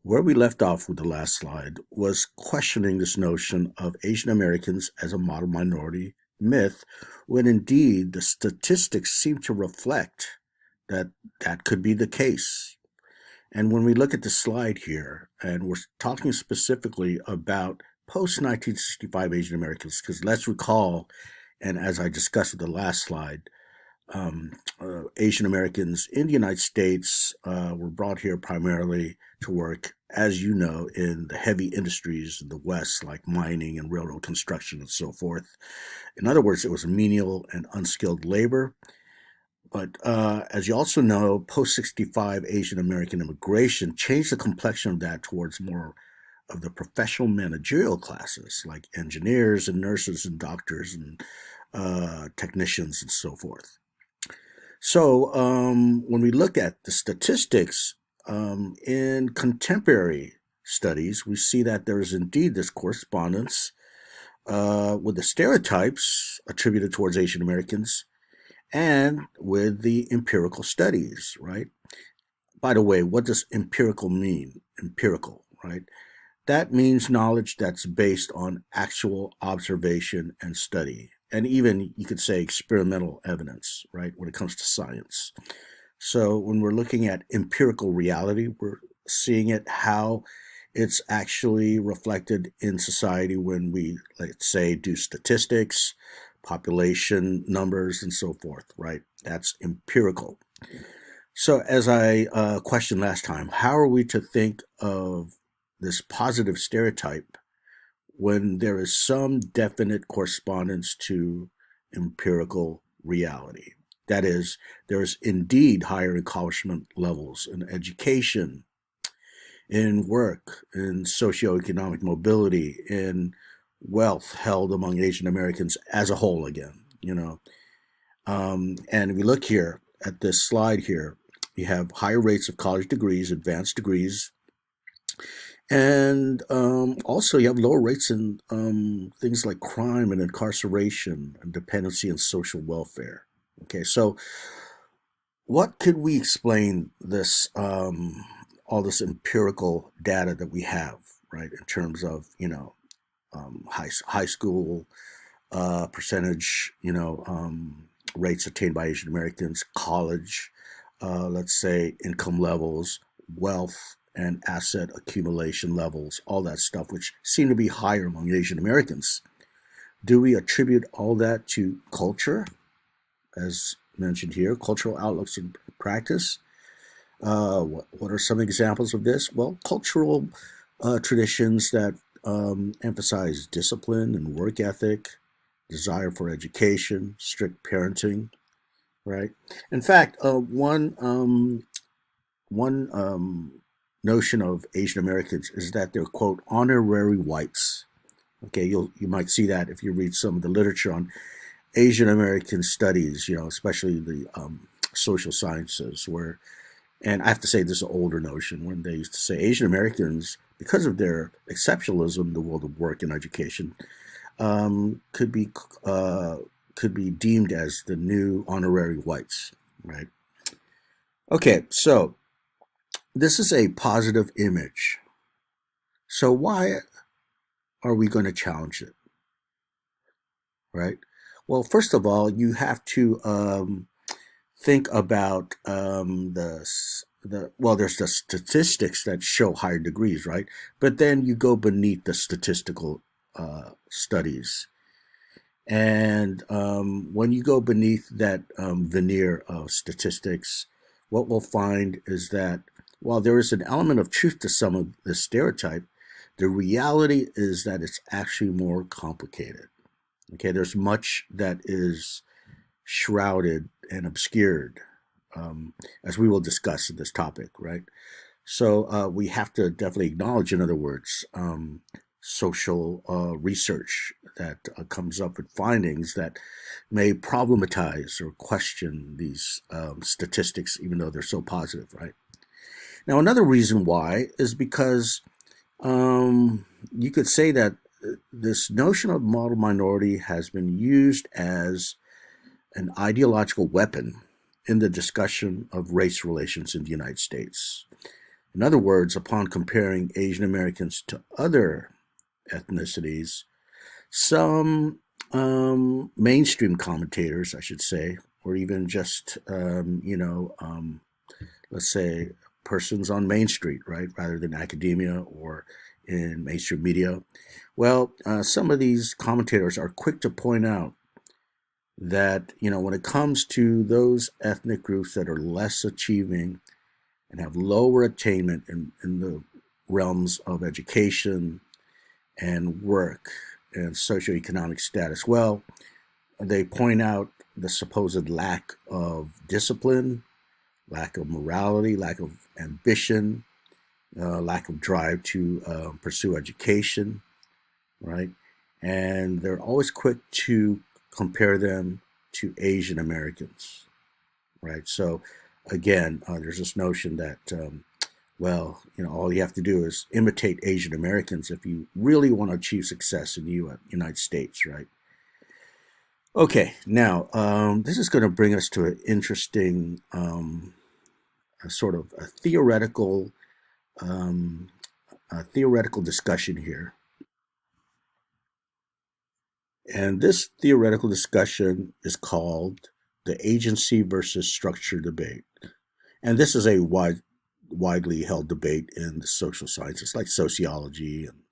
Where we left off with the last slide was questioning this notion of Asian Americans as a model minority myth, when indeed the statistics seem to reflect that that could be the case. And when we look at the slide here, and we're talking specifically about post 1965 Asian Americans, because let's recall, and as I discussed with the last slide, Asian Americans in the United States were brought here primarily to work, as you know, in the heavy industries in the West, like mining and railroad construction and so forth. In other words, it was menial and unskilled labor. But as you also know, post 65 Asian American immigration changed the complexion of that towards more of the professional managerial classes, like engineers and nurses and doctors and technicians and so forth. So when we look at the statistics in contemporary studies, we see that there is indeed this correspondence with the stereotypes attributed towards Asian Americans and with the empirical studies, right? By the way, what does empirical mean? Empirical, right? That means knowledge that's based on actual observation and study, and even you could say experimental evidence, right, when it comes to science. So when we're looking at empirical reality, we're seeing it how it's actually reflected in society when we, let's say, do statistics, population numbers, and so forth, right? That's empirical. So, as I questioned last time, how are we to think of this positive stereotype when there is some definite correspondence to empirical reality? That is, there's indeed higher accomplishment levels in education, in work, in socioeconomic mobility, in wealth held among Asian Americans as a whole again, you know. And if we look here at this slide here, you have higher rates of college degrees, advanced degrees, and also you have lower rates in things like crime and incarceration and dependency and social welfare. Okay, so what could we explain this all this empirical data that we have, right, in terms of high school percentage, rates attained by Asian Americans, college, let's say income levels, wealth and asset accumulation levels, all that stuff, which seem to be higher among Asian Americans. Do we attribute all that to culture, as mentioned here, cultural outlooks and practice? What are some examples of this? Well, cultural traditions that emphasize discipline and work ethic, desire for education, strict parenting, right? In fact, one notion of Asian Americans is that they're quote honorary whites. Okay, you might see that if you read some of the literature on Asian American studies, especially the social sciences, where and I have to say this is an older notion when they used to say Asian Americans, because of their exceptionalism in the world of work and education, could be deemed as the new honorary whites, right? Okay, so this is a positive image. So why are we going to challenge it, right? Well, first of all, you have to think about the well, there's the statistics that show higher degrees, right? But then you go beneath the statistical studies, and when you go beneath that veneer of statistics, what we'll find is that while there is an element of truth to some of this stereotype, the reality is that it's actually more complicated. Okay, there's much that is shrouded and obscured, as we will discuss in this topic, right? So we have to definitely acknowledge, in other words, social research that comes up with findings that may problematize or question these statistics, even though they're so positive, right? Now, another reason why is because you could say that this notion of model minority has been used as an ideological weapon in the discussion of race relations in the United States. In other words, upon comparing Asian Americans to other ethnicities, some mainstream commentators, I should say, or even just, let's say, persons on Main Street, right, rather than academia or in mainstream media. Well, some of these commentators are quick to point out that, when it comes to those ethnic groups that are less achieving and have lower attainment in the realms of education and work and socioeconomic status, well, they point out the supposed lack of discipline, lack of morality, lack of ambition, lack of drive to pursue education, right? And they're always quick to compare them to Asian Americans, right? So, again, there's this notion that, all you have to do is imitate Asian Americans if you really want to achieve success in the United States, right? Okay, now this is going to bring us to an interesting sort of um, a theoretical discussion here. And this theoretical discussion is called the agency versus structure debate. And this is a widely held debate in the social sciences like sociology and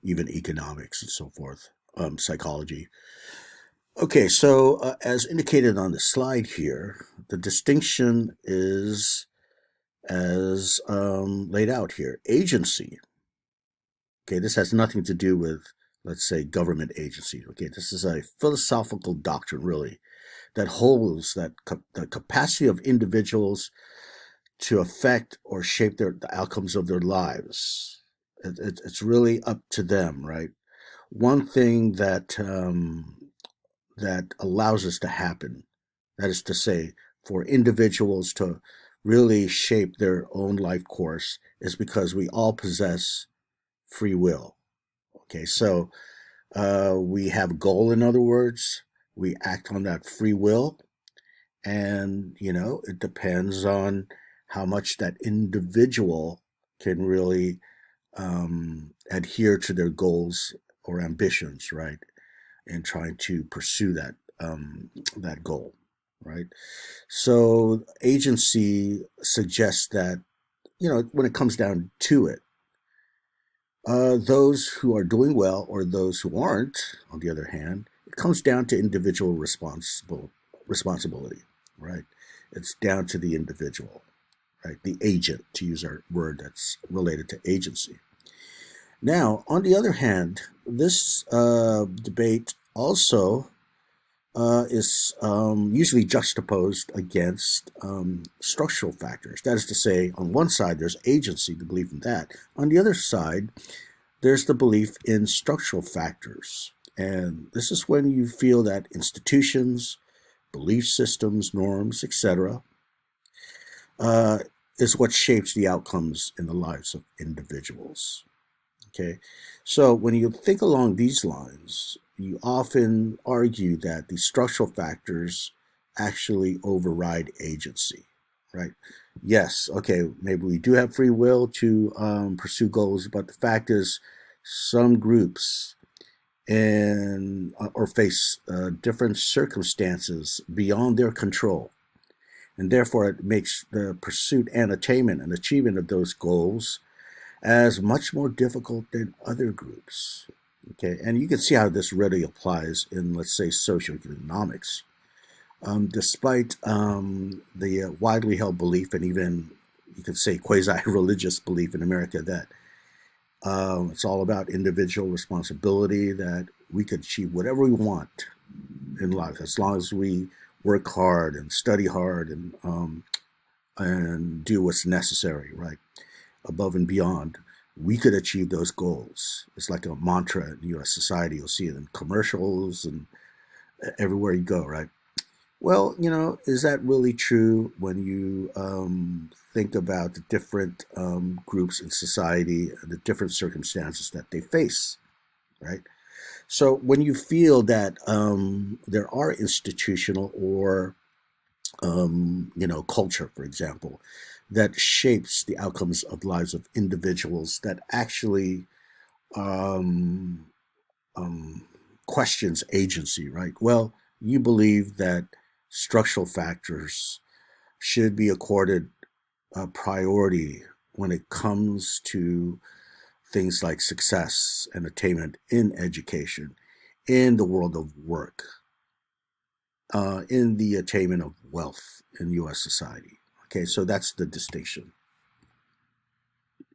even economics and so forth, psychology. Okay, so as indicated on the slide here, the distinction is as laid out here. Agency. Okay, this has nothing to do with, let's say, government agency. Okay, this is a philosophical doctrine, really, that holds that the capacity of individuals to affect or shape the outcomes of their lives. It's really up to them, right? One thing that allows this to happen, that is to say, for individuals to really shape their own life course, is because we all possess free will. Okay, so we have a goal, in other words, we act on that free will, and it depends on how much that individual can really adhere to their goals or ambitions, right? And trying to pursue that goal, right? So agency suggests that when it comes down to it, those who are doing well or those who aren't, on the other hand, it comes down to individual responsibility, right? It's down to the individual, right? The agent, to use our word that's related to agency. Now, on the other hand, this debate also is usually juxtaposed against structural factors. That is to say, on one side, there's agency, the belief in that. On the other side, there's the belief in structural factors. And this is when you feel that institutions, belief systems, norms, etc., uh, is what shapes the outcomes in the lives of individuals. Okay, so when you think along these lines, you often argue that the structural factors actually override agency, right? Yes, okay, maybe we do have free will to pursue goals, but the fact is, some groups or face different circumstances beyond their control, and therefore it makes the pursuit and attainment and achievement of those goals as much more difficult than other groups. Okay, and you can see how this really applies in, let's say, socioeconomics. Despite the widely held belief, and even you could say quasi-religious belief in America, that it's all about individual responsibility, that we could achieve whatever we want in life as long as we work hard and study hard and do what's necessary, right? Above and beyond, we could achieve those goals. It's like a mantra in U.S. society. You'll see it in commercials and everywhere you go, right? Well, is that really true when you think about the different groups in society and the different circumstances that they face, right? So when you feel that there are institutional or culture, for example, that shapes the outcomes of lives of individuals, that actually um, um, questions agency, right? Well, you believe that structural factors should be accorded a priority when it comes to things like success and attainment in education, in the world of work, in the attainment of wealth in U.S. society. Okay, so that's the distinction.